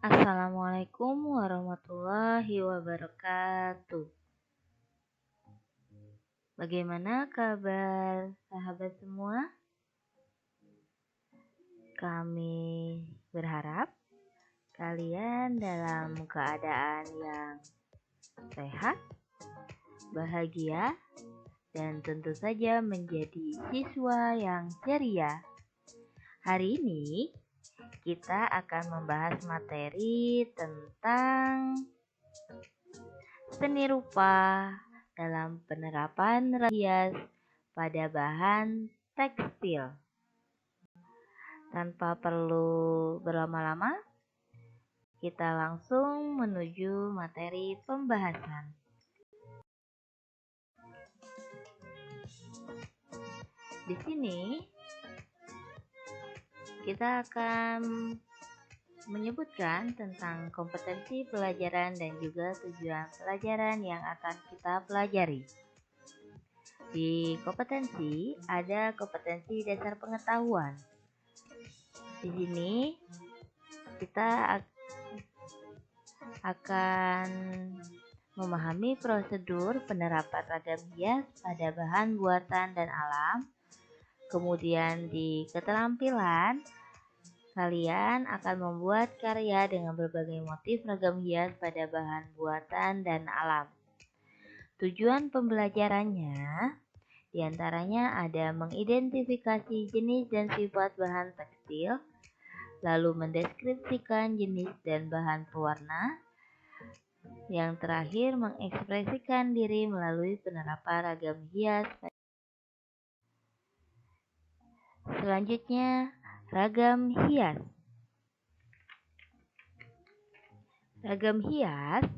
Assalamualaikum warahmatullahi wabarakatuh. Bagaimana kabar sahabat semua? Kami berharap kalian dalam keadaan yang sehat, bahagia, dan tentu saja menjadi siswa yang ceria. Hari ini kita akan membahas materi tentang seni rupa dalam penerapan hias pada bahan tekstil. Tanpa perlu berlama-lama, kita langsung menuju materi pembahasan. Di sini kita akan menyebutkan tentang kompetensi pelajaran dan juga tujuan pelajaran yang akan kita pelajari. Di kompetensi ada kompetensi dasar pengetahuan. Di sini kita akan memahami prosedur penerapan ragam hias pada bahan buatan dan alam. Kemudian di keterampilan, kalian akan membuat karya dengan berbagai motif ragam hias pada bahan buatan dan alam. Tujuan pembelajarannya diantaranya ada mengidentifikasi jenis dan sifat bahan tekstil, lalu mendeskripsikan jenis dan bahan pewarna, yang terakhir mengekspresikan diri melalui penerapan ragam hias. Selanjutnya, ragam hias. Ragam hias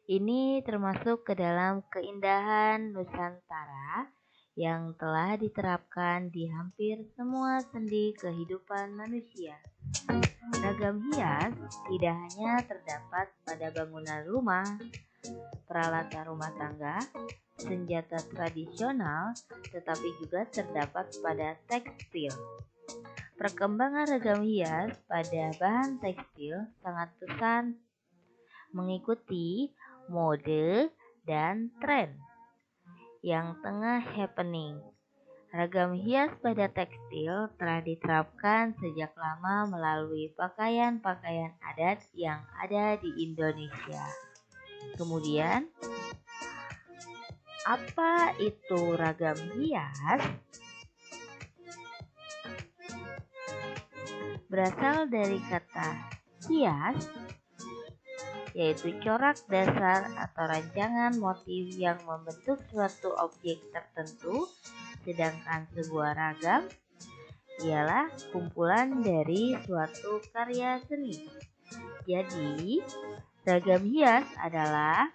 ini termasuk ke dalam keindahan Nusantara yang telah diterapkan di hampir semua sendi kehidupan manusia. Ragam hias tidak hanya terdapat pada bangunan rumah, peralatan rumah tangga, senjata tradisional, tetapi juga terdapat pada tekstil. Perkembangan ragam hias pada bahan tekstil sangat pesat mengikuti mode dan tren yang tengah happening. Ragam hias pada tekstil telah diterapkan sejak lama melalui pakaian-pakaian adat yang ada di Indonesia. Kemudian, apa itu ragam hias? Berasal dari kata hias, yaitu corak dasar atau rancangan motif yang membentuk suatu objek tertentu, sedangkan sebuah ragam ialah kumpulan dari suatu karya seni. Jadi, ragam hias adalah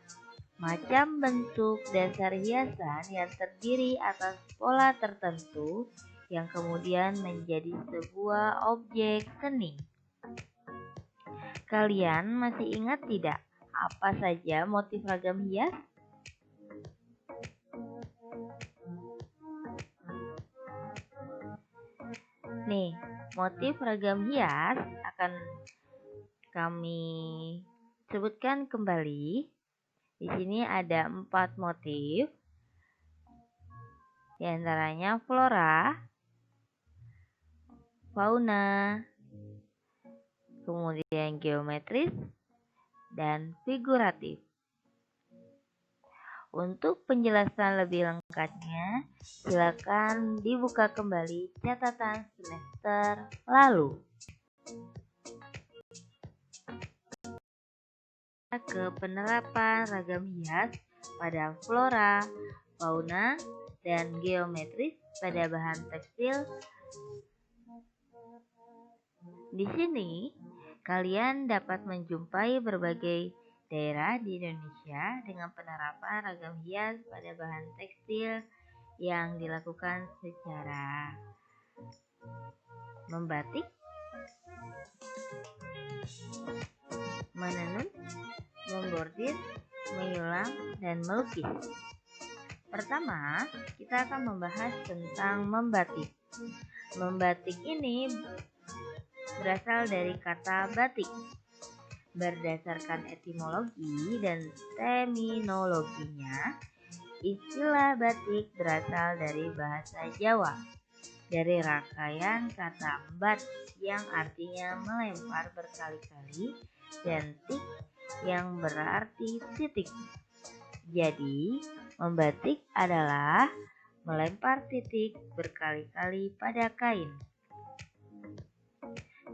macam bentuk dasar hiasan yang terdiri atas pola tertentu yang kemudian menjadi sebuah objek seni. Kalian masih ingat tidak apa saja motif ragam hias? Nih, motif ragam hias akan kami sebutkan kembali. Di sini ada 4 motif, di antaranya flora, fauna, kemudian geometris, dan figuratif. Untuk penjelasan lebih lengkapnya, silakan dibuka kembali catatan semester lalu. Ke penerapan ragam hias pada flora, fauna, dan geometris pada bahan tekstil. Di sini, kalian dapat menjumpai berbagai daerah di Indonesia dengan penerapan ragam hias pada bahan tekstil yang dilakukan secara membatik, menenun, membordir, menyulam, dan melukis. Pertama, kita akan membahas tentang membatik. Membatik ini berasal dari kata batik, Berdasarkan etimologi dan terminologinya, istilah batik berasal dari bahasa Jawa, dari rangkaian kata bat yang artinya melempar berkali-kali dan tik yang berarti titik. Jadi, membatik adalah melempar titik berkali-kali pada kain.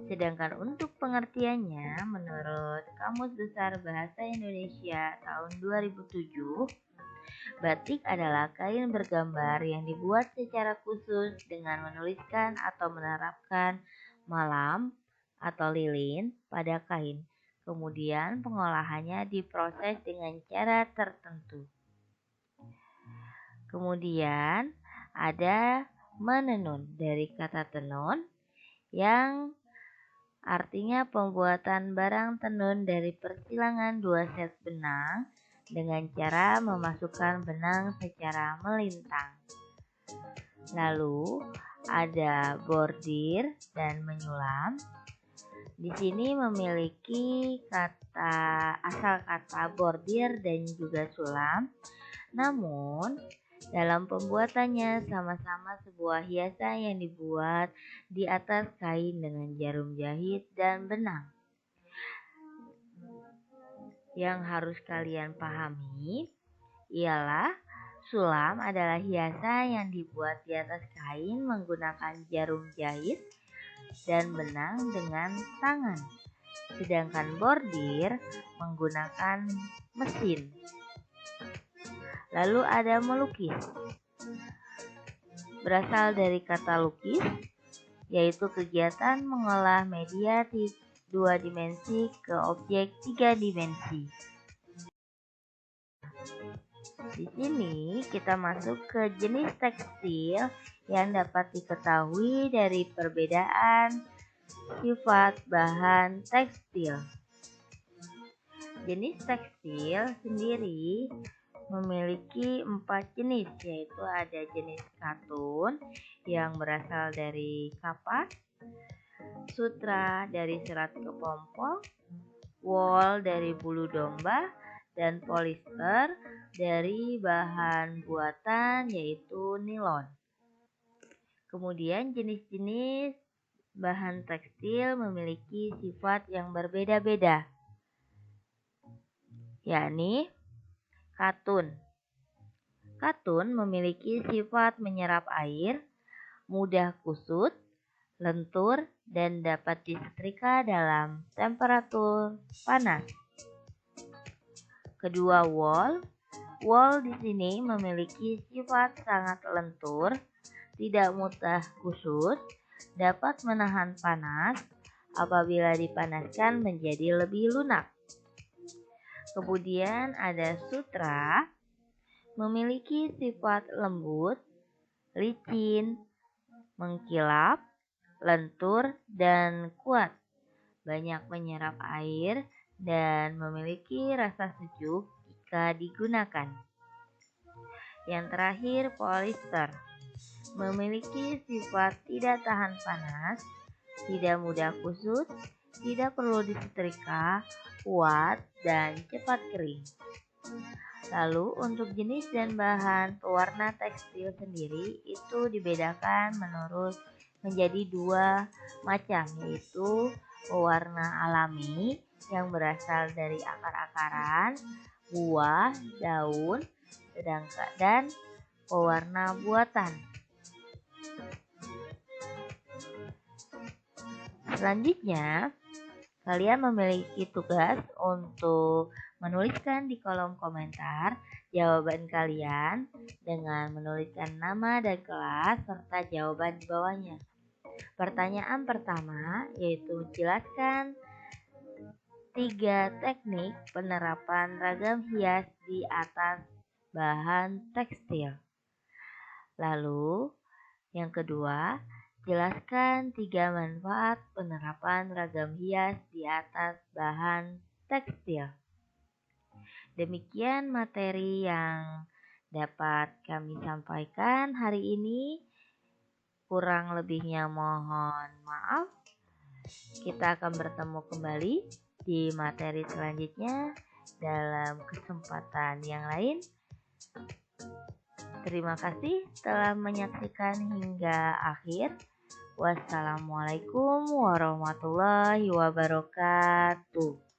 Sedangkan untuk pengertiannya, menurut Kamus Besar Bahasa Indonesia tahun 2007, batik adalah kain bergambar yang dibuat secara khusus dengan menuliskan atau menerapkan malam atau lilin pada kain. Kemudian pengolahannya diproses dengan cara tertentu. Kemudian ada menenun dari kata tenun yang artinya pembuatan barang tenun dari persilangan 2 set benang dengan cara memasukkan benang secara melintang. Lalu ada bordir dan menyulam. Di sini memiliki asal kata bordir dan juga sulam. Namun dalam pembuatannya sama-sama sebuah hiasan yang dibuat di atas kain dengan jarum jahit dan benang. Yang harus kalian pahami ialah sulam adalah hiasan yang dibuat di atas kain menggunakan jarum jahit dan benang dengan tangan. Sedangkan bordir menggunakan mesin. Lalu ada melukis. Berasal dari kata lukis, yaitu kegiatan mengolah media 2 dimensi ke objek 3 dimensi. Di sini kita masuk ke jenis tekstil yang dapat diketahui dari perbedaan sifat bahan tekstil. Jenis tekstil sendiri memiliki 4 jenis, yaitu ada jenis katun yang berasal dari kapas, sutra dari serat kepompong, wool dari bulu domba, dan polister dari bahan buatan yaitu nilon. Kemudian jenis-jenis bahan tekstil memiliki sifat yang berbeda-beda, yakni katun. Katun memiliki sifat menyerap air, mudah kusut, lentur, dan dapat disetrika dalam temperatur panas. Kedua, wool. Wool di sini memiliki sifat sangat lentur, tidak mudah kusut, dapat menahan panas, apabila dipanaskan menjadi lebih lunak. Kemudian ada sutra, memiliki sifat lembut, licin, mengkilap, lentur, dan kuat. Banyak menyerap air dan memiliki rasa sejuk jika digunakan. Yang terakhir, polister, memiliki sifat tidak tahan panas, tidak mudah kusut, tidak perlu disetrika, kuat, dan cepat kering. Lalu untuk jenis dan bahan pewarna tekstil sendiri itu dibedakan menjadi 2 macam, yaitu pewarna alami yang berasal dari akar-akaran, buah, daun, dan pewarna buatan. Selanjutnya, kalian memiliki tugas untuk menuliskan di kolom komentar jawaban kalian dengan menuliskan nama dan kelas serta jawaban di bawahnya. Pertanyaan pertama yaitu jelaskan 3 teknik penerapan ragam hias di atas bahan tekstil. Lalu yang kedua, jelaskan 3 manfaat penerapan ragam hias di atas bahan tekstil. Demikian materi yang dapat kami sampaikan hari ini. Kurang lebihnya mohon maaf. Kita akan bertemu kembali di materi selanjutnya dalam kesempatan yang lain. Terima kasih telah menyaksikan hingga akhir. Wassalamualaikum warahmatullahi wabarakatuh.